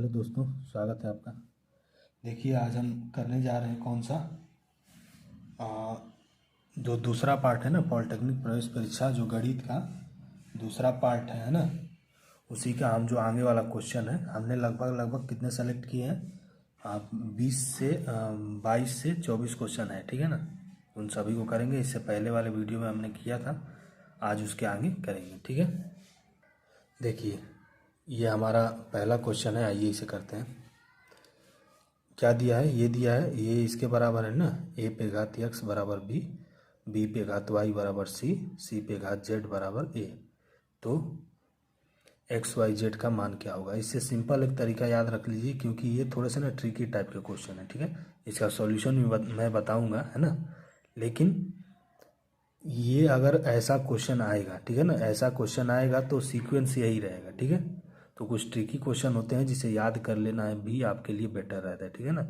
दोस्तों, स्वागत है आपका। देखिए आज हम करने जा रहे हैं कौन सा जो दूसरा पार्ट है ना, पॉलिटेक्निक प्रवेश परीक्षा जो गणित का दूसरा पार्ट है ना, उसी का हम जो आगे वाला क्वेश्चन है हमने लगभग कितने सेलेक्ट किए हैं। आप 22 से 24 क्वेश्चन है, ठीक है ना। उन सभी को करेंगे। इससे पहले वाले वीडियो में हमने किया था, आज उसके आगे करेंगे, ठीक है। देखिए ये हमारा पहला क्वेश्चन है, आइए इसे करते हैं। क्या दिया है, ये दिया है, ये इसके बराबर है ना, ए पे घात x बराबर b, b पे घात y बराबर c, c पे घात z बराबर a। तो x y z का मान क्या होगा। इससे सिंपल एक तरीका याद रख लीजिए, क्योंकि ये थोड़े से ना ट्रिकी टाइप के क्वेश्चन है, ठीक है। इसका सॉल्यूशन भी मैं बताऊंगा, है ना। लेकिन ये अगर ऐसा क्वेश्चन आएगा, ठीक है ना, ऐसा क्वेश्चन आएगा तो सीक्वेंस यही रहेगा, ठीक है। तो कुछ ट्रिकी क्वेश्चन होते हैं जिसे याद कर लेना है भी आपके लिए बेटर रहता है, ठीक है ना।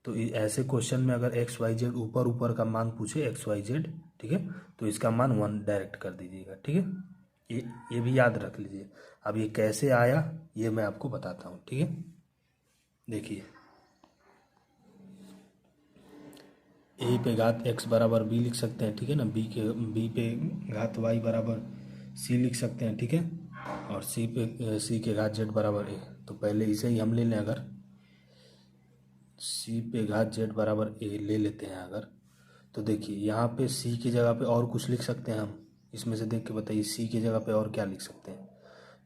तो ऐसे क्वेश्चन में अगर एक्स वाई जेड ऊपर का मान पूछे एक्स वाई जेड, ठीक है, तो इसका मान 1 डायरेक्ट कर दीजिएगा, ठीक है। ये भी याद रख लीजिए। अब ये कैसे आया ये मैं आपको बताता हूँ, ठीक है। देखिए ए पे घात x बराबर b लिख सकते हैं, ठीक है ना। b पे घात y बराबर c लिख सकते हैं, ठीक है। और c के घात z बराबर a। तो पहले इसे ही हम ले लें, अगर c पे घात z बराबर a ले लेते हैं अगर, तो देखिए यहाँ पे c की जगह पे और कुछ लिख सकते हैं हम। इसमें से देख के बताइए c की जगह पे और क्या लिख सकते हैं।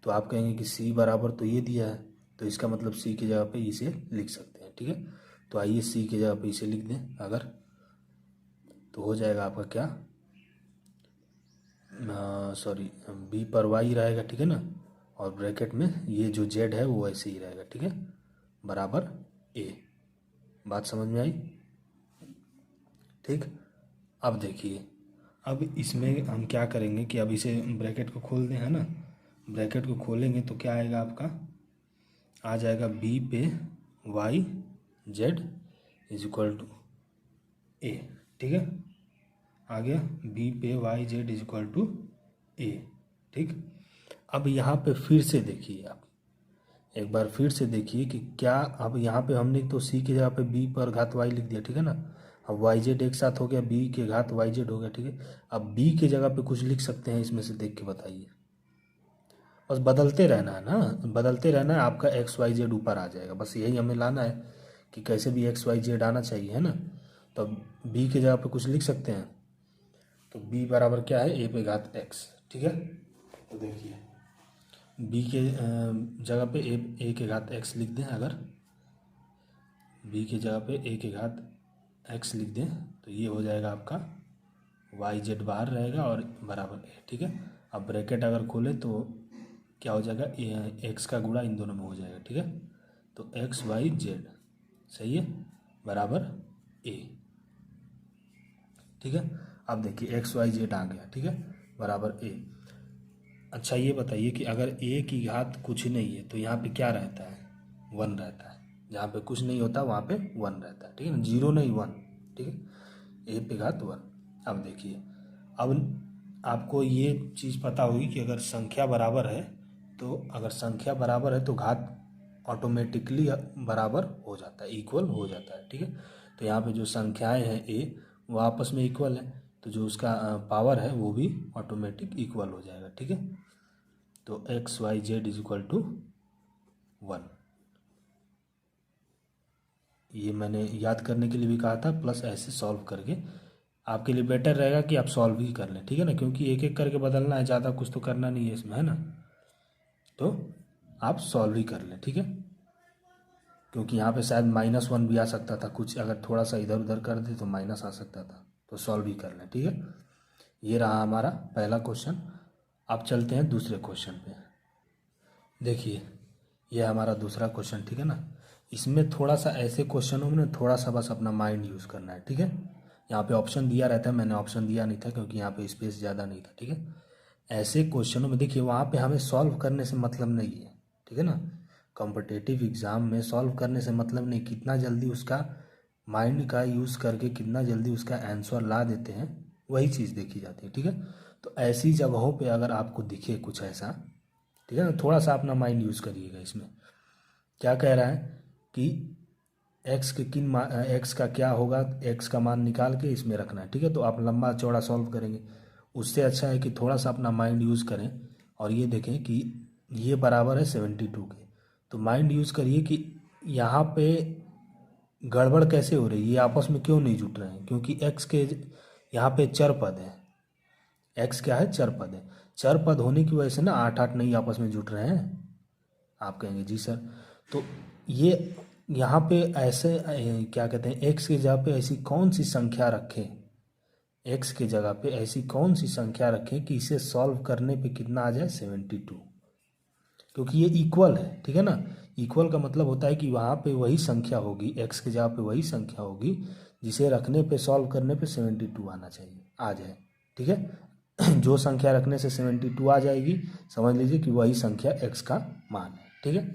तो आप कहेंगे कि c बराबर तो ये दिया है, तो इसका मतलब c की जगह पे इसे लिख सकते हैं, ठीक है। तो आइए c की जगह पे इसे लिख दें अगर, तो हो जाएगा आपका क्या, सॉरी b पर y रहेगा, ठीक है ना। और ब्रैकेट में ये जो z है वो ऐसे ही रहेगा, ठीक है, बराबर a। बात समझ में आई, ठीक। अब देखिए, अब इसमें हम क्या करेंगे कि अब इसे ब्रैकेट को खोल दें, है ना। ब्रैकेट को खोलेंगे तो क्या आएगा आपका, आ जाएगा b पे y z is equal to a, ठीक है। आ गया b पे y z is equal to a, ठीक। अब यहाँ पे फिर से देखिए, आप एक बार फिर से देखिए कि क्या, अब यहाँ पे हमने तो c की जगह पे b पर घात y लिख दिया, ठीक है ना। अब y z एक साथ हो गया, b के घात y z हो गया, ठीक है। अब b की जगह पे कुछ लिख सकते हैं, इसमें से देख के बताइए। बस बदलते रहना है ना, बदलते रहना है, आपका एक्स वाई जेड ऊपर आ जाएगा। बस यही हमें लाना है कि कैसे भी एक्स वाई जेड आना चाहिए, है ना। तो b की जगह पे कुछ लिख सकते हैं, तो b बराबर क्या है, a पे घात x, ठीक है। तो देखिए b के जगह पे a के घात x लिख दें अगर, b की जगह पे a के घात x लिख दें, तो ये हो जाएगा आपका y z बाहर रहेगा और बराबर a, ठीक है। अब ब्रैकेट अगर खोले तो क्या हो जाएगा, x का गुणा इन दोनों में हो जाएगा, ठीक है। तो x y z सही है, बराबर a, ठीक है। अब देखिए x y z आ गया, ठीक है, बराबर a। अच्छा ये बताइए कि अगर a की घात कुछ नहीं है तो यहाँ पे क्या रहता है, 1 रहता है। जहाँ पे कुछ नहीं होता वहाँ पे 1 रहता है, ठीक है ना, 0 नहीं 1, ठीक है, a पे घात 1। अब देखिए, अब आपको ये चीज़ पता होगी कि अगर संख्या बराबर है, तो अगर संख्या बराबर है तो घात ऑटोमेटिकली बराबर हो जाता है, इक्वल हो जाता है, ठीक है। तो यहाँ पे जो संख्याएं हैं a वो आपस में इक्वल है, तो जो उसका पावर है वो भी ऑटोमेटिक इक्वल हो जाएगा, ठीक है। तो x y z is equal to 1। ये मैंने याद करने के लिए भी कहा था, प्लस ऐसे सॉल्व करके आपके लिए बेटर रहेगा कि आप सॉल्व ही कर लें, ठीक है ना, क्योंकि एक एक करके बदलना है, ज़्यादा कुछ तो करना नहीं है इसमें, है ना। तो आप सॉल्व ही कर लें, ठीक है, क्योंकि यहाँ पे शायद -1 भी आ सकता था, कुछ अगर थोड़ा सा इधर उधर कर दे तो माइनस आ सकता था। तो सॉल्व ही कर लें, ठीक है। ये रहा हमारा पहला क्वेश्चन। अब चलते हैं दूसरे क्वेश्चन पे। देखिए ये हमारा दूसरा क्वेश्चन, ठीक है ना। इसमें थोड़ा सा ऐसे क्वेश्चनों में थोड़ा सा बस अपना माइंड यूज़ करना है, ठीक है। यहाँ पे ऑप्शन दिया रहता है, मैंने ऑप्शन दिया नहीं था क्योंकि यहाँ पे स्पेस ज़्यादा नहीं था, ठीक है। ऐसे क्वेश्चनों में देखिए, वहाँ पे हमें सॉल्व करने से मतलब नहीं है, ठीक है ना। कॉम्पिटिटिव एग्ज़ाम में सॉल्व करने से मतलब नहीं, कितना जल्दी उसका माइंड का यूज़ करके कितना जल्दी उसका आंसर ला देते हैं, वही चीज़ देखी जाती है, ठीक है। तो ऐसी जगहों पे अगर आपको दिखे कुछ ऐसा, ठीक है ना, थोड़ा सा अपना माइंड यूज़ करिएगा इसमें। क्या कह रहा है कि एक्स का क्या होगा, एक्स का मान निकाल के इसमें रखना है, ठीक है। तो आप लंबा चौड़ा सॉल्व करेंगे, उससे अच्छा है कि थोड़ा सा अपना माइंड यूज़ करें और ये देखें कि ये बराबर है 72 के। तो माइंड यूज़ करिए कि यहाँ पे गड़बड़ कैसे हो रही है, ये आपस में क्यों नहीं जुट रहे हैं, क्योंकि एक्स के यहाँ पे चर पद है, एक्स क्या है, चर पद है। चर पद होने की वजह से ना 8 8 नहीं आपस में जुट रहे हैं। आप कहेंगे जी सर, तो ये यहाँ पे ऐसे क्या कहते हैं, एक्स की जगह पे ऐसी कौन सी संख्या रखें, एक्स की जगह पे ऐसी कौन सी संख्या रखें कि इसे सॉल्व करने पे कितना आ जाए 72, क्योंकि ये इक्वल है, ठीक है ना। इक्वल का मतलब होता है कि वहाँ पे वही संख्या होगी, एक्स की जगह पे वही संख्या होगी जिसे रखने पे सॉल्व करने पे 72 आना चाहिए, आ जाए, ठीक है। जो संख्या रखने से 72 आ जाएगी, समझ लीजिए कि वही संख्या एक्स का मान है, ठीक है।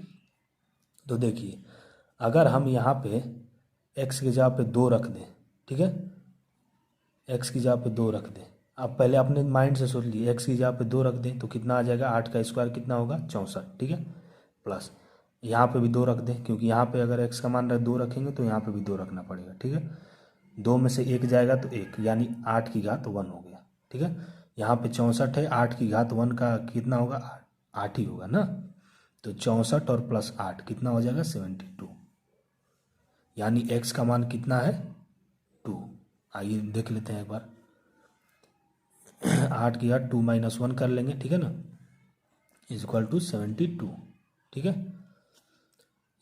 तो देखिए, अगर हम यहाँ पे एक्स की जगह पे 2 रख दें, ठीक है, एक्स की जगह पे 2 रख दें, आप पहले अपने माइंड से सोच लीजिए, एक्स की जगह पे 2 रख दें तो कितना आ जाएगा, 8 का स्क्वायर कितना होगा 64, ठीक है, प्लस यहाँ पे भी 2 रख दें, क्योंकि यहाँ पे अगर एक्स का मान 2 रखेंगे तो यहाँ पे भी 2 रखना पड़ेगा, ठीक है। 2 में से 1 जाएगा तो 1, यानी 8 की घात 1 हो गया, ठीक है। यहाँ पे 64 है, 8 की घात 1 का कितना होगा, 8 ही होगा ना। तो 64 और प्लस 8 कितना हो जाएगा 72, यानी एक्स का मान कितना है 2। आइए देख लेते हैं एक बार। 8 की घात 2 - 1 कर लेंगे, ठीक है ना, इज इक्वल टू 72, ठीक है।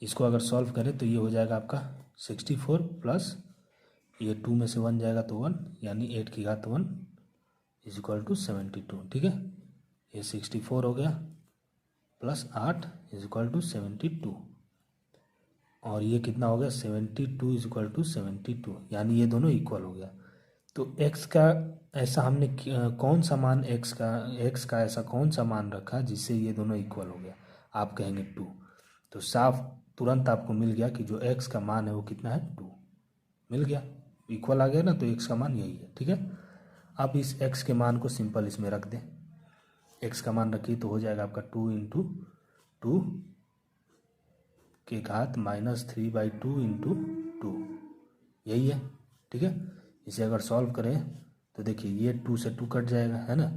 इसको अगर सॉल्व करें तो ये हो जाएगा आपका 64 प्लस ये 2 में से 1 जाएगा तो 1, यानी 8 की घात 1 इज इक्वल टू 72, ठीक है। ये 64 हो गया प्लस 8 इज इक्वल टू 72, और ये कितना हो गया 72 इज इक्वल टू 72, यानी ये दोनों इक्वल हो गया। तो x का ऐसा हमने कौन सा मान x का ऐसा कौन सा मान रखा जिससे ये दोनों इक्वल हो गया, आप कहेंगे 2। तो साफ तुरंत आपको मिल गया कि जो x का मान है वो कितना है 2, मिल गया, इक्वल आ गया ना, तो x का मान यही है, ठीक है। आप इस x के मान को सिंपल इसमें रख दें, x का मान रखिए तो हो जाएगा आपका 2 × 2 के घात -3/2 × 2, यही है, ठीक है। इसे अगर सॉल्व करें तो देखिए ये 2 से 2 कट जाएगा, है ना,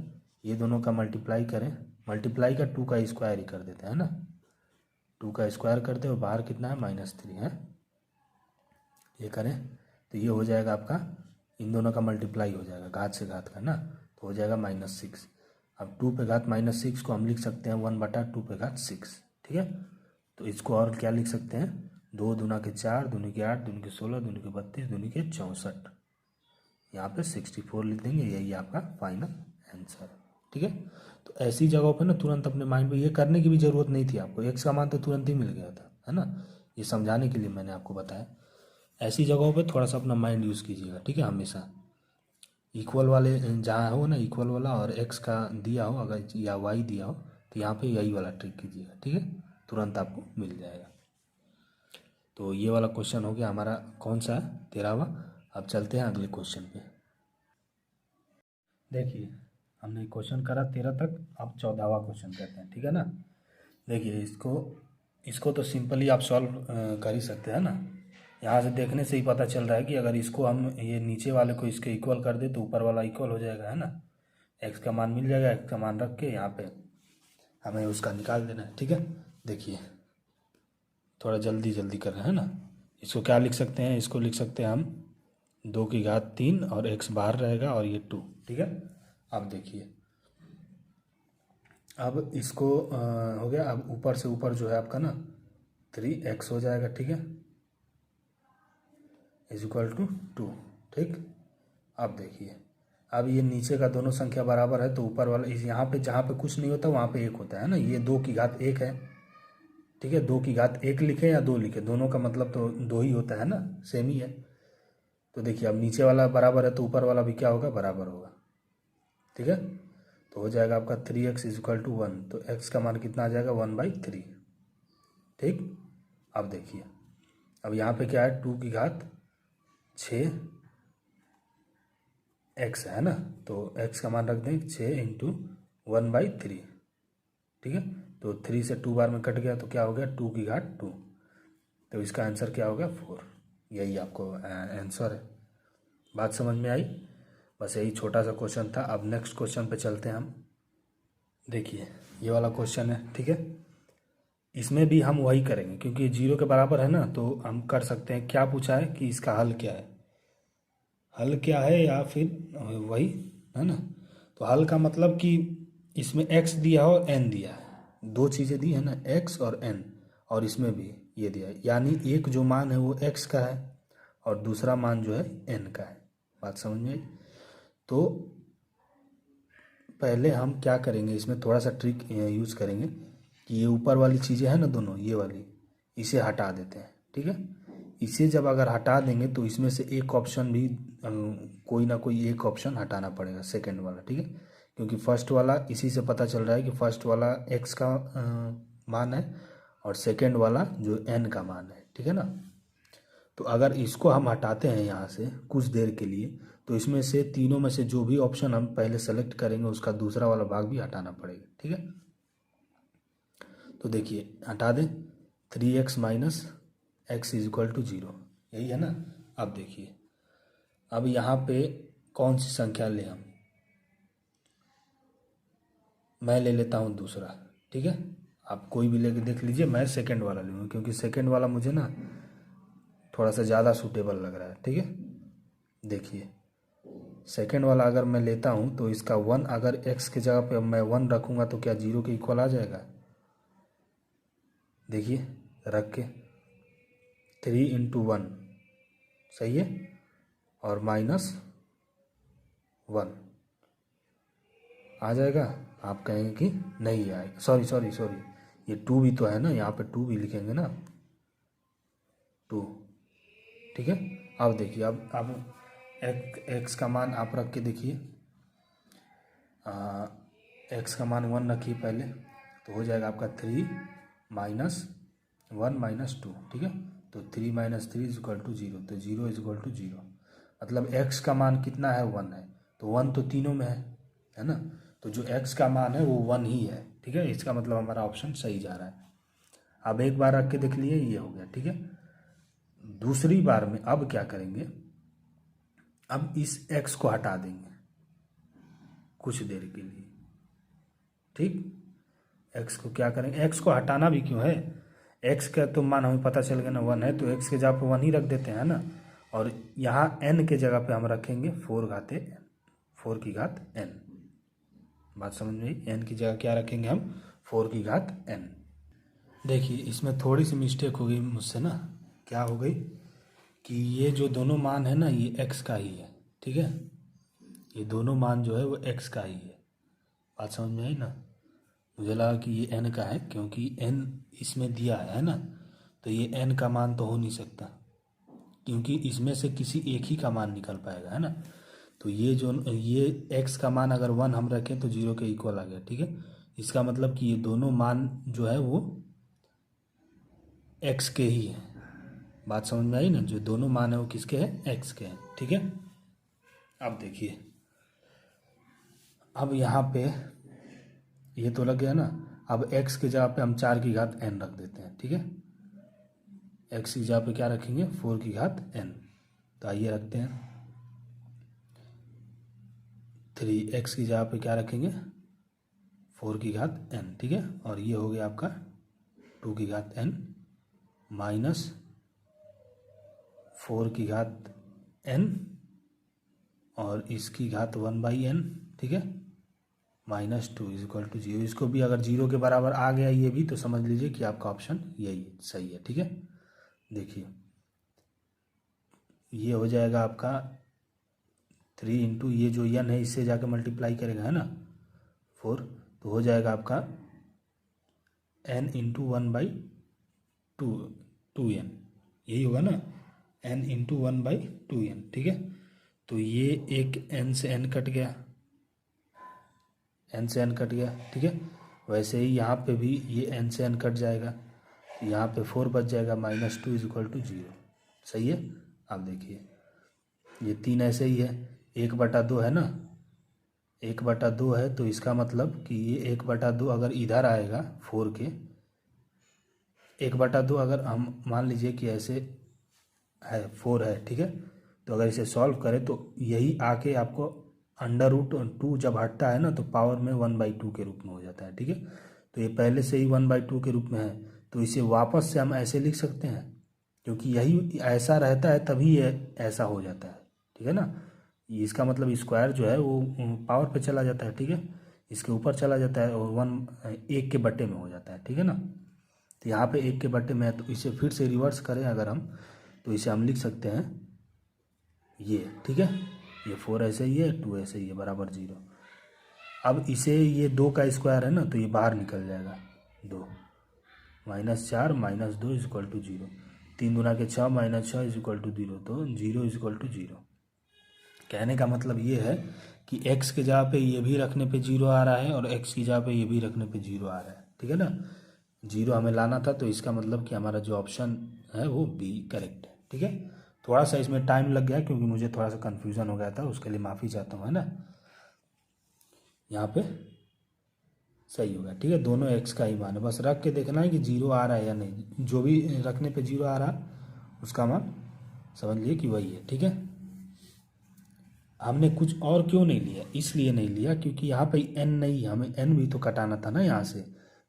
ये दोनों का मल्टीप्लाई करें, मल्टीप्लाई का 2 का स्क्वायर ही कर देते हैं ना, 2 का स्क्वायर करते हैं और बाहर कितना है -3 है, ये करें तो ये हो जाएगा आपका, इन दोनों का मल्टीप्लाई हो जाएगा घात से घात का ना, तो हो जाएगा -6। अब 2 पे घात -6 को हम लिख सकते हैं 1/2 पे घात 6, ठीक है। तो इसको और क्या लिख सकते हैं, 2 दूना के 4, दूनी के 8, दूनी के 16, दूनी के 32, दूनी के 64, यहाँ पे 64 लिख देंगे, यही आपका फाइनल आंसर, ठीक है। तो ऐसी जगहों पे ना तुरंत अपने माइंड में ये करने की भी ज़रूरत नहीं थी आपको, एक्स का मान तो तुरंत ही मिल गया था, है ना, ये समझाने के लिए मैंने आपको बताया। ऐसी जगहों पे थोड़ा सा अपना माइंड यूज़ कीजिएगा, ठीक है, हमेशा इक्वल वाले जहाँ हो ना, इक्वल वाला और एक्स का दिया हो अगर या वाई दिया हो तो यहाँ पे यही वाला ट्रिक कीजिएगा, ठीक है, तुरंत आपको मिल जाएगा। तो ये वाला क्वेश्चन हो गया हमारा कौन सा है, 13वां। अब चलते हैं अगले क्वेश्चन पे। देखिए हमने क्वेश्चन करा 13 तक, अब 14वां क्वेश्चन करते हैं, ठीक है ना। देखिए इसको तो सिंपली आप सॉल्व कर ही सकते हैं ना, यहाँ से देखने से ही पता चल रहा है कि अगर इसको हम ये नीचे वाले को इसके इक्वल कर दे तो ऊपर वाला इक्वल हो जाएगा, है ना। एक्स का मान मिल जाएगा, एक्स का मान रख के यहाँ पे हमें उसका निकाल देना है, ठीक है। देखिए थोड़ा जल्दी जल्दी कर रहे हैं ना, इसको क्या लिख सकते हैं, इसको लिख सकते हैं हम 2 की घात 3 और एक्स बाहर रहेगा और ये 2, ठीक है। अब देखिए, अब इसको हो गया, अब ऊपर से ऊपर जो है आपका ना 3x हो जाएगा, ठीक है, इज इक्वल टू 2, ठीक। अब देखिए, अब ये नीचे का दोनों संख्या बराबर है तो ऊपर वाला इस यहाँ पे जहाँ पे कुछ नहीं होता वहाँ पे 1 होता है ना, ये 2 की घात 1 है, ठीक है, 2 की घात 1 लिखे या 2 लिखे, दोनों का मतलब तो 2 ही होता है ना, सेम ही है। तो देखिए अब नीचे वाला बराबर है तो ऊपर वाला भी क्या होगा, बराबर होगा, ठीक है। तो हो जाएगा आपका 3x इज इक्वल टू 1, तो x का मान कितना आ जाएगा 1/3, ठीक। अब देखिए, अब यहाँ पे क्या है 2 की घात 6 x है ना, तो x का मान रख दें 6 × 1/3, ठीक है। तो 3 से 2 बार में कट गया तो क्या हो गया 2 की घात 2, तो इसका आंसर क्या होगा 4। यही आपको आंसर है। बात समझ में आई? बस यही छोटा सा क्वेश्चन था। अब नेक्स्ट क्वेश्चन पे चलते हैं हम। देखिए ये वाला क्वेश्चन है, ठीक है। इसमें भी हम वही करेंगे क्योंकि ये 0 के बराबर है ना, तो हम कर सकते हैं। क्या पूछा है कि इसका हल क्या है, हल क्या है या फिर वही है ना। तो हल का मतलब कि इसमें x दिया हो n दिया है, दो चीज़ें दी है ना, x और n, और इसमें भी ये दिया है। यानी एक जो मान है वो x का है और दूसरा मान जो है n का है। बात समझ में आई? तो पहले हम क्या करेंगे, इसमें थोड़ा सा ट्रिक यूज़ करेंगे कि ये ऊपर वाली चीज़ें हैं ना दोनों, ये वाली, इसे हटा देते हैं, ठीक है। इसे जब अगर हटा देंगे तो इसमें से एक ऑप्शन भी कोई ना कोई एक ऑप्शन हटाना पड़ेगा, सेकंड वाला, ठीक है। क्योंकि फर्स्ट वाला इसी से पता चल रहा है कि फर्स्ट वाला x का मान है और सेकंड वाला जो n का मान है, ठीक है ना। तो अगर इसको हम हटाते हैं यहाँ से कुछ देर के लिए, तो इसमें से तीनों में से जो भी ऑप्शन हम पहले सेलेक्ट करेंगे उसका दूसरा वाला भाग भी हटाना पड़ेगा, ठीक है। तो देखिए हटा दें, 3x minus x is equal to 0, यही है ना। अब देखिए, अब यहाँ पे कौन सी संख्या लें हम, मैं ले लेता हूँ दूसरा, ठीक है। आप कोई भी लेके देख लीजिए, मैं सेकंड वाला लूँगा क्योंकि सेकंड वाला मुझे ना थोड़ा सा ज़्यादा सूटेबल लग रहा है, ठीक है। देखिए सेकंड वाला अगर मैं लेता हूँ तो इसका 1, अगर x की जगह पे मैं 1 रखूँगा तो क्या 0 के इक्वल आ जाएगा। देखिए रख के 3 इंटू 1 सही है, और माइनस 1 आ जाएगा। आप कहेंगे कि नहीं आएगा, सॉरी सॉरी सॉरी, ये 2 भी तो है ना, यहाँ पे 2 भी लिखेंगे ना, 2, ठीक है। अब देखिए, अब एक्स का मान आप रख के देखिए, एक्स का मान 1 रखिए पहले, तो हो जाएगा आपका 3 माइनस 1 माइनस 2, ठीक है। तो 3 माइनस 3 इज इक्वल टू 0, तो 0 इज इक्वल टू 0, मतलब x का मान कितना है 1 है, तो 1 तो तीनों में है ना। तो जो x का मान है वो 1 ही है, ठीक है। इसका मतलब हमारा ऑप्शन सही जा रहा है। अब एक बार रख के देख लिए, ये हो गया, ठीक है। दूसरी बार में अब क्या करेंगे, अब इस x को हटा देंगे कुछ देर के लिए, ठीक। x को क्या करेंगे, x को हटाना भी क्यों है, x का तो मान हमें पता चल गया ना 1 है, तो x के जगह पे 1 ही रख देते हैं ना। और यहाँ n के जगह पे हम रखेंगे 4 की घात n। बात समझ में आई? n की जगह क्या रखेंगे हम, 4 की घात n। देखिए इसमें थोड़ी सी मिस्टेक हो गई मुझसे ना, क्या हो गई कि ये जो दोनों मान है ना ये x का ही है, ठीक है। ये दोनों मान जो है वो x का ही है। बात समझ में आई ना। मुझे लगा कि ये n का है क्योंकि n इसमें दिया है ना, तो ये n का मान तो हो नहीं सकता क्योंकि इसमें से किसी एक ही का मान निकल पाएगा, है ना। तो ये x का मान अगर 1 हम रखें तो 0 के इक्वल आ गया, ठीक है। इसका मतलब कि ये दोनों मान जो है वो x के ही है। बात समझ में आई ना, जो दोनों मान है वो किसके हैं, x के हैं, ठीक है। अब देखिए, अब यहाँ पे ये तो लग गया ना। अब x की जगह पे हम 4 की घात n रख देते हैं, ठीक है। x की जगह पे क्या रखेंगे, 4 की घात n। तो आइए रखते हैं 3x की जगह पे क्या रखेंगे, 4 की घात n, ठीक है। और ये हो गया आपका 2 की घात n माइनस 4 की घात n और इसकी घात 1/n, ठीक है, माइनस 2 इज इक्वल टू 0। इसको भी अगर 0 के बराबर आ गया ये भी, तो समझ लीजिए कि आपका ऑप्शन यही सही है, ठीक है। देखिए ये हो जाएगा आपका 3 इंटू ये जो n है इससे जाके मल्टीप्लाई करेगा, है ना, 4, तो हो जाएगा आपका n इंटू 1/2n, यही होगा ना, n इंटू 1/2n, ठीक है। तो ये एक n से n कट गया, n से n कट गया, ठीक है। वैसे ही यहाँ पे भी ये n से n कट जाएगा, यहाँ पे 4 बच जाएगा, -2 इज इक्वल टू 0, सही है। अब देखिए ये 3 ऐसे ही है, 1/2 है ना, 1/2 है, तो इसका मतलब कि ये 1/2 अगर इधर आएगा 4 के, 1/2 अगर हम मान लीजिए कि ऐसे है 4 है, ठीक है, तो अगर इसे सॉल्व करें तो यही आके आपको √2 जब हटता है ना तो पावर में 1/2 के रूप में हो जाता है, ठीक है। तो ये पहले से ही 1/2 के रूप में है, तो इसे वापस से हम ऐसे लिख सकते हैं, क्योंकि यही ऐसा रहता है तभी ये ऐसा हो जाता है, ठीक है ना। इसका मतलब स्क्वायर जो है वो पावर पे चला जाता है, ठीक है, इसके ऊपर चला जाता है और 1 के बट्टे में हो जाता है, ठीक है ना। तो यहाँ पे 1 के बट्टे में है, तो इसे फिर से रिवर्स करें अगर हम, तो इसे हम लिख सकते हैं ये, ठीक है, ये 4 ऐसे ही है, 2 ऐसे ही है, बराबर 0। अब इसे ये 2 का स्क्वायर है ना, तो ये बाहर निकल जाएगा, 2 -4 -2 = 0, 3 दूना के 6 -6 = 0, तो 0 = 0। कहने का मतलब ये है कि x के जगह पे ये भी रखने पे 0 आ रहा है और x की जगह पे ये भी रखने पे 0 आ रहा है, ठीक है ना। 0 हमें लाना था, तो इसका मतलब कि हमारा जो ऑप्शन है वो बी करेक्ट है, ठीक है। थोड़ा सा इसमें टाइम लग गया क्योंकि मुझे थोड़ा सा कन्फ्यूज़न हो गया था, उसके लिए माफ़ी चाहता हूँ, है ना। यहाँ पे सही होगा, ठीक है, दोनों x का ही मान है, बस रख के देखना है कि 0 आ रहा है या नहीं। जो भी रखने पे 0 आ रहा उसका मान समझ लिए कि वही है, ठीक है। हमने कुछ और क्यों नहीं लिया, इसलिए नहीं लिया क्योंकि यहाँ पे n नहीं, हमें n भी तो कटाना था ना यहाँ से।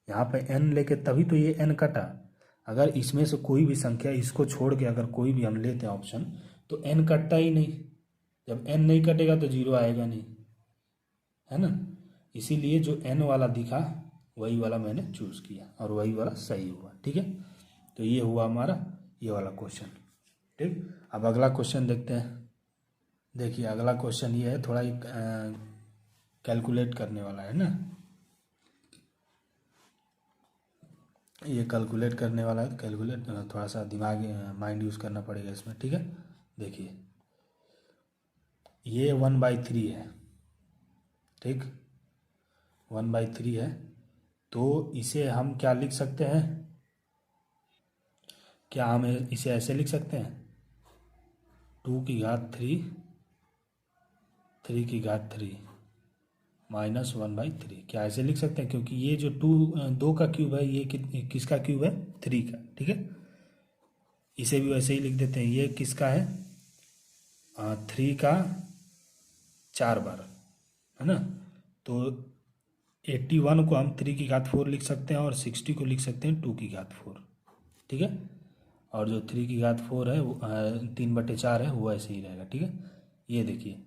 यहाँ पे n लेके तभी तो ये n कटा। अगर इसमें से कोई भी संख्या इसको छोड़ के अगर कोई भी हम लेते हैं ऑप्शन, तो n कटता ही नहीं। जब n नहीं कटेगा तो 0 आएगा नहीं, है ना। इसीलिए जो n वाला दिखा वही वाला मैंने चूज़ किया और वही वाला सही हुआ, ठीक है। तो ये हुआ हमारा ये वाला क्वेश्चन, ठीक। अब अगला क्वेश्चन देखते हैं। देखिए अगला क्वेश्चन ये है, थोड़ा एक कैलकुलेट करने वाला है ना, ये कैलकुलेट करने वाला है। कैलकुलेट थोड़ा सा दिमाग माइंड यूज़ करना पड़ेगा इसमें, ठीक है। देखिए ये 1/3 है, ठीक, 1/3 है, तो इसे हम क्या लिख सकते हैं, क्या हम इसे ऐसे लिख सकते हैं 2 की घात 3 3 की घात 3 -1/3, क्या ऐसे लिख सकते हैं, क्योंकि ये जो 2 का क्यूब है ये किसका क्यूब है, 3 का, ठीक है। इसे भी वैसे ही लिख देते हैं, ये किसका है 3 का 4 बार, है ना। तो 81 को हम 3 की घात 4 लिख सकते हैं और 60 को लिख सकते हैं 2 की घात 4, ठीक है। और जो 3 की घात 4 है वो 3/4 है, वो ऐसे ही रहेगा, ठीक है। ये देखिए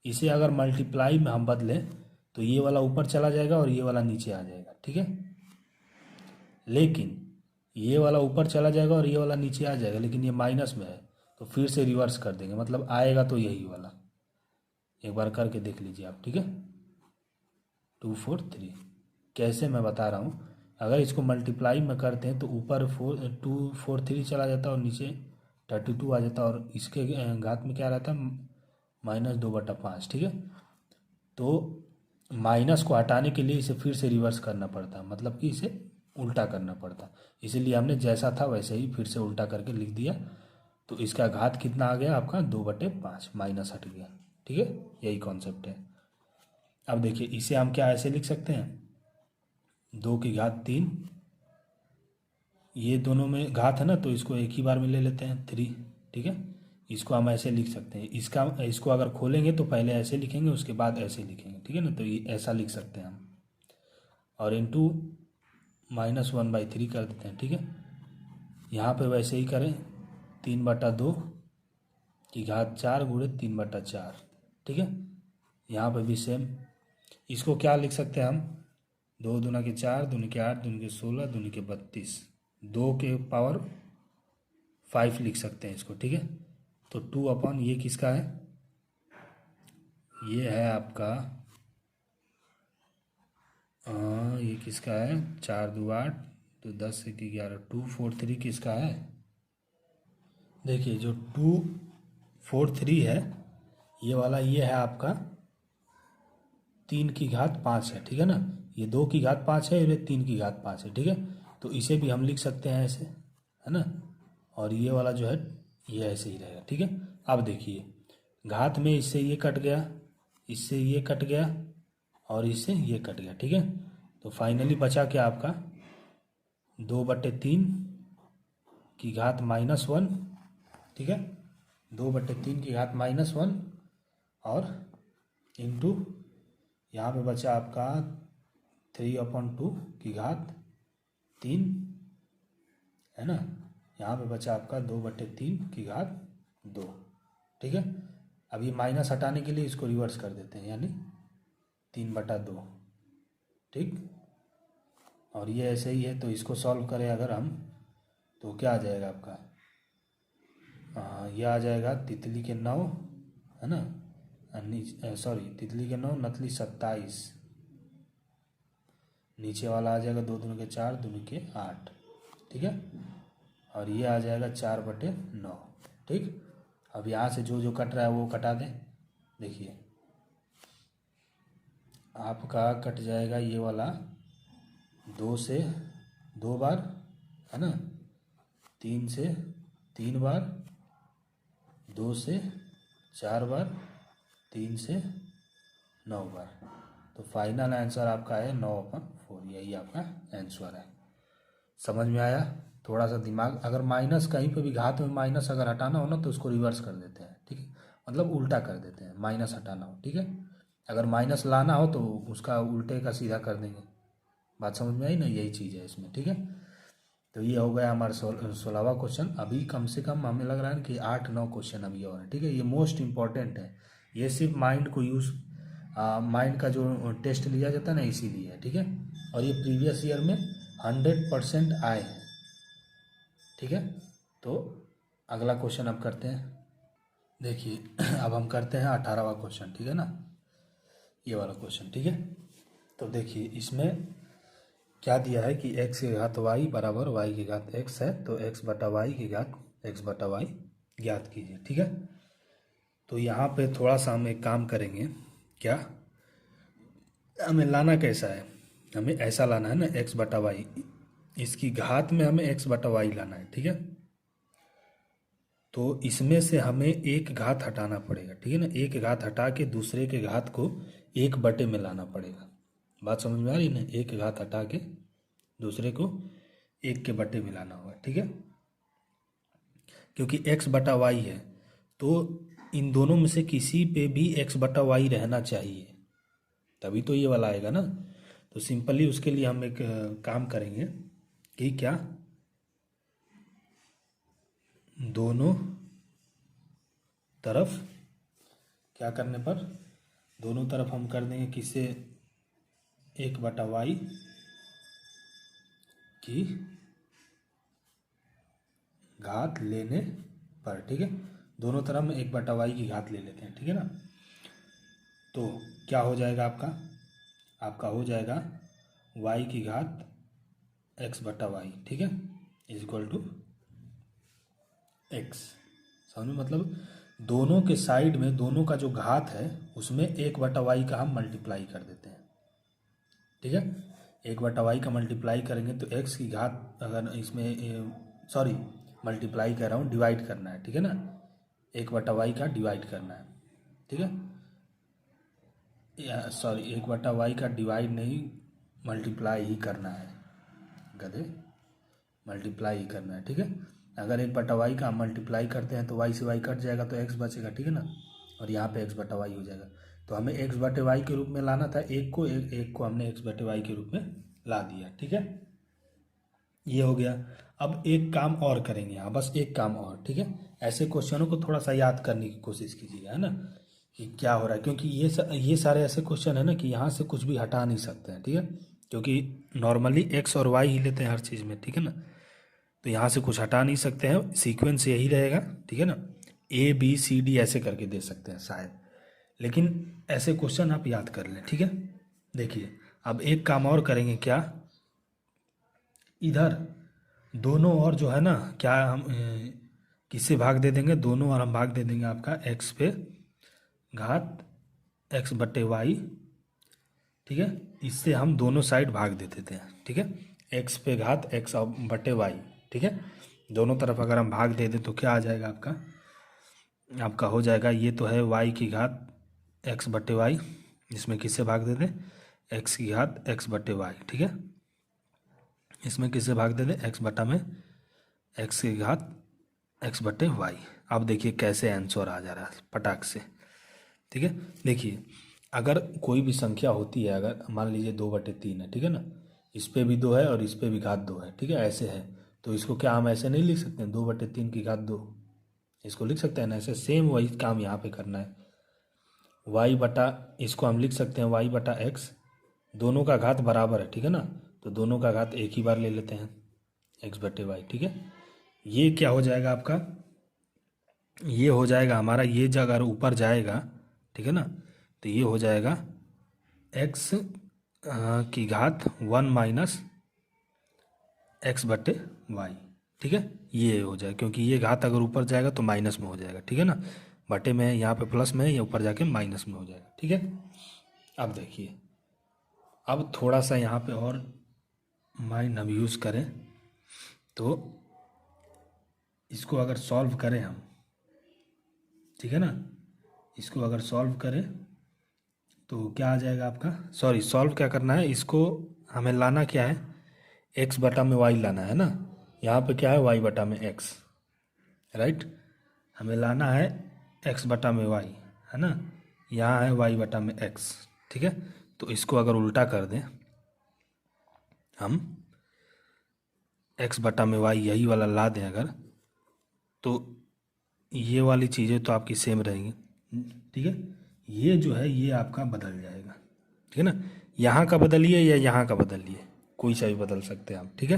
इसे अगर मल्टीप्लाई में हम बदलें तो ये वाला ऊपर चला जाएगा और ये वाला नीचे आ जाएगा, ठीक है। लेकिन ये वाला ऊपर चला जाएगा और ये वाला नीचे आ जाएगा, लेकिन ये माइनस में है, तो फिर से रिवर्स कर देंगे, मतलब आएगा तो यही वाला। एक बार करके देख लीजिए आप, ठीक है। 2 4 3 कैसे मैं बता रहा हूँ, अगर इसको मल्टीप्लाई में करते हैं तो ऊपर 2 4 3 चला जाता और नीचे 32 आ जाता, और इसके घात में क्या रहता -2/5, ठीक है। तो माइनस को हटाने के लिए इसे फिर से रिवर्स करना पड़ता, मतलब कि इसे उल्टा करना पड़ता, इसीलिए हमने जैसा था वैसे ही फिर से उल्टा करके लिख दिया। तो इसका घात कितना आ गया आपका 2/5, माइनस हट गया, ठीक है, यही कॉन्सेप्ट है। अब देखिए इसे हम क्या ऐसे लिख सकते हैं 2 की घात 3, ये दोनों में घात है ना तो इसको एक ही बार में ले लेते हैं 3, ठीक है। इसको हम ऐसे लिख सकते हैं, इसको अगर खोलेंगे तो पहले ऐसे लिखेंगे उसके बाद ऐसे लिखेंगे, ठीक है ना, तो ये ऐसा लिख सकते हैं हम, और इंटू -1/3 कर देते हैं, ठीक है। यहाँ पे वैसे ही करें 3/2 की घात 4 गुणे 3/4, ठीक है। यहाँ पे भी सेम, इसको क्या लिख सकते हैं हम 2 दूना के 4 दूनी के 8 दूनी के 16 दूनी के 32, 2 के पावर 5 लिख सकते हैं इसको, ठीक है। तो 2 ये किसका है, ये है आपका ये किसका है 4 2 8 तो 10 1 11, 2 4 3 किसका है। देखिए जो 2 4 3 है ये वाला, ये है आपका 3 की घात 5 है, ठीक है ना। ये 2 की घात 5 है, ये 3 की घात 5 है, ठीक है। तो इसे भी हम लिख सकते हैं ऐसे, है ना। और ये वाला जो है ये ऐसे ही रहेगा, ठीक है। अब देखिए घात में इससे ये कट गया, इससे ये कट गया और इससे ये कट गया, ठीक है। तो फाइनली बचा क्या आपका 2/3 की घात -1, ठीक है, 2/3 की घात -1 और इंटू यहाँ पे बचा आपका 3/2 की घात 3, है ना, यहाँ पे बचा आपका 2/3 की घात 2, ठीक है। अब ये माइनस हटाने के लिए इसको रिवर्स कर देते हैं, यानी 3/2, ठीक। और ये ऐसे ही है, तो इसको सॉल्व करें अगर हम, तो क्या आ जाएगा आपका, ये आ जाएगा तितली के 9, है ना, सॉरी तितली के 9 नतली 27, नीचे वाला आ जाएगा 2 दूनी के 4 दूनी के 8, ठीक है। और ये आ जाएगा 4/9, ठीक। अब यहाँ से जो जो कट रहा है वो कटा दें। देखिए आपका कट जाएगा ये वाला 2 से 2 बार, है ना, 3 से 3 बार, 2 से 4 बार, 3 से 9 बार। तो फाइनल आंसर आपका है 9/4, यही आपका आंसर है। समझ में आया? थोड़ा सा दिमाग, अगर माइनस कहीं पे भी घात में माइनस अगर हटाना हो ना तो उसको रिवर्स कर देते हैं, ठीक है, मतलब उल्टा कर देते हैं, माइनस हटाना हो, ठीक है। अगर माइनस लाना हो तो उसका उल्टे का सीधा कर देंगे। बात समझ में आई ना? यही चीज़ है इसमें, ठीक है। तो ये हो गया हमारा 16वां क्वेश्चन। अभी कम से कम हमें लग रहा है कि 8-9 क्वेश्चन अभी और है, ठीक है। ये मोस्ट इंपॉर्टेंट है, ये सिर्फ माइंड को यूज़, माइंड का जो टेस्ट लिया जाता है ना, इसीलिए है, ठीक है। और ये प्रीवियस ईयर में 100% आए हैं, ठीक है। तो अगला क्वेश्चन अब करते हैं। देखिए अब हम करते हैं 18वां क्वेश्चन, ठीक है ना, ये वाला क्वेश्चन, ठीक है। तो देखिए इसमें क्या दिया है कि x की घात y बराबर y की घात x है, तो x/y की घात x/y ज्ञात कीजिए, ठीक है। तो यहाँ पे थोड़ा सा हम एक काम करेंगे, क्या हमें लाना कैसा है, हमें ऐसा लाना है ना, x/y, इसकी घात में हमें x/y लाना है, ठीक है। तो इसमें से हमें एक घात हटाना पड़ेगा, ठीक है ना, एक घात हटा के दूसरे के घात को 1/, में लाना पड़ेगा। बात समझ में आ रही ना? एक घात हटा के दूसरे को 1/, में लाना होगा, ठीक है। क्योंकि x/y है तो इन दोनों में से किसी पे भी x/y रहना चाहिए, तभी तो ये वाला आएगा ना। तो सिंपली उसके लिए हम एक काम करेंगे कि क्या, दोनों तरफ क्या करने पर, दोनों तरफ हम कर देंगे किससे, 1/y की घात लेने पर, ठीक है। दोनों तरफ में 1/y की घात ले लेते हैं, ठीक है ना। तो क्या हो जाएगा आपका, आपका हो जाएगा y की घात x/y, ठीक है, इक्वल टू x। समझ में? मतलब दोनों के साइड में दोनों का जो घात है उसमें 1/y का हम मल्टीप्लाई कर देते हैं, ठीक है। 1/y का मल्टीप्लाई करेंगे तो x की घात, अगर इसमें सॉरी मल्टीप्लाई कर रहा हूँ, डिवाइड करना है, ठीक है ना, 1/y का डिवाइड करना है, ठीक है, सॉरी 1/y का डिवाइड नहीं, मल्टीप्लाई ही करना है, गधे, मल्टीप्लाई ही करना है, ठीक है। अगर 1/y का हम मल्टीप्लाई करते हैं तो y से y कट जाएगा तो x बचेगा, ठीक है ना, और यहाँ पे x/y हो जाएगा। तो हमें x/y के रूप में लाना था, एक को हमने x/y के रूप में ला दिया, ठीक है। ये हो गया। अब एक काम और करेंगे यहाँ, बस एक काम और, ठीक है। ऐसे क्वेश्चनों को थोड़ा सा याद करने की कोशिश कीजिएगा, है ना, कि क्या हो रहा है, क्योंकि ये सारे ऐसे क्वेश्चन है ना कि यहाँ से कुछ भी हटा नहीं सकते हैं, ठीक है, क्योंकि नॉर्मली x और y ही लेते हैं हर चीज़ में, ठीक है ना। तो यहाँ से कुछ हटा नहीं सकते हैं, सीक्वेंस यही रहेगा, ठीक है ना। ABCD ऐसे करके दे सकते हैं शायद, लेकिन ऐसे क्वेश्चन आप याद कर लें, ठीक है। देखिए अब एक काम और करेंगे, क्या, इधर दोनों और जो है ना, क्या हम किससे भाग दे देंगे, दोनों और हम भाग दे देंगे आपका x पे घात x/y, ठीक है। इससे हम दोनों साइड भाग दे देते हैं, ठीक है, x पे घात x/y, ठीक है। दोनों तरफ अगर हम भाग दे दें तो क्या आ जाएगा आपका, आपका हो जाएगा, ये तो है y की घात x/y, इसमें किससे भाग दे दें, x की घात x/y, ठीक है। इसमें किससे भाग दे दें, x/में एक्स की घात एक्स बटे वाई। अब देखिए कैसे आंसर आ जा रहा है पटाख से, ठीक है। देखिए अगर कोई भी संख्या होती है, अगर मान लीजिए 2/3 है, ठीक है ना, इस पे भी 2 है और इस पे भी घात 2 है, ठीक है, ऐसे है, तो इसको क्या हम ऐसे नहीं लिख सकते हैं 2/3 की घात 2, इसको लिख सकते हैं ना ऐसे। सेम वही काम यहाँ पे करना है। वाई बटा, इसको हम लिख सकते हैं वाई बटा एक्स, दोनों का घात बराबर है, ठीक है ना, तो दोनों का घात एक ही बार ले लेते हैं एक्स बटे वाई, ठीक है। ये क्या हो जाएगा आपका, ये हो जाएगा हमारा, ये जगह अगर ऊपर जाएगा, ठीक है ना, तो ये हो जाएगा एक्स की घात 1 माइनस एक्स बटे वाई, ठीक है। ये हो जाए, क्योंकि ये घात अगर ऊपर जाएगा तो माइनस में हो जाएगा, ठीक है ना, बटे में यहाँ पे प्लस में, या ऊपर जाके माइनस में हो जाएगा, ठीक है। अब देखिए, अब थोड़ा सा यहाँ पे और माइंड हम यूज़ करें तो इसको अगर सॉल्व करें हम, ठीक है ना, इसको अगर सॉल्व करें तो क्या आ जाएगा आपका, सॉरी सॉल्व क्या करना है, इसको हमें लाना क्या है, एक्स बटा में वाई लाना है ना, यहाँ पे क्या है वाई बटा में एक्स, राइट, हमें लाना है एक्स बटा में वाई, है ना, यहाँ है वाई बटा में एक्स, ठीक है। तो इसको अगर उल्टा कर दें हम, एक्स बटा में वाई यही वाला ला दें अगर, तो ये वाली चीज़ें तो आपकी सेम रहेंगी, ठीक है। ये जो है ये आपका बदल जाएगा, ठीक है ना, यहाँ का बदलिए या यहाँ का बदलिए, कोई सा भी बदल सकते हैं आप, ठीक है।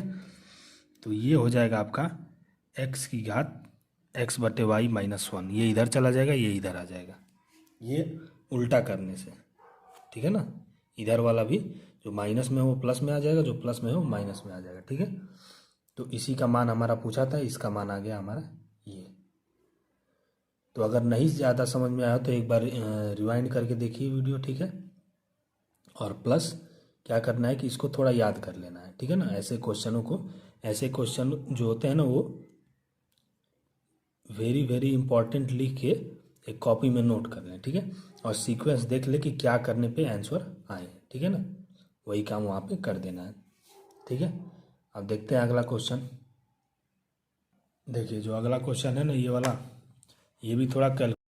तो ये हो जाएगा आपका एक्स की घात एक्स बटे वाई -1, ये इधर चला जाएगा, ये इधर आ जाएगा, ये उल्टा करने से, ठीक है ना। इधर वाला भी जो माइनस में हो प्लस में आ जाएगा, जो प्लस में हो माइनस में आ जाएगा, ठीक है। तो इसी का मान हमारा पूछा था, इसका मान आ गया हमारा ये। तो अगर नहीं ज़्यादा समझ में आया तो एक बार रिवाइंड करके देखिए वीडियो, ठीक है। और प्लस क्या करना है कि इसको थोड़ा याद कर लेना है, ठीक है ना। ऐसे क्वेश्चनों को, ऐसे क्वेश्चन जो होते हैं ना, वो वेरी वेरी इंपॉर्टेंट लिख के एक कॉपी में नोट कर लें, ठीक है। और सीक्वेंस देख ले कि क्या करने पे आंसर आए, ठीक है ना, वही काम वहाँ पे कर देना है, ठीक है। अब देखते हैं अगला क्वेश्चन। देखिए जो अगला क्वेश्चन है ना, ये वाला, ये भी थोड़ा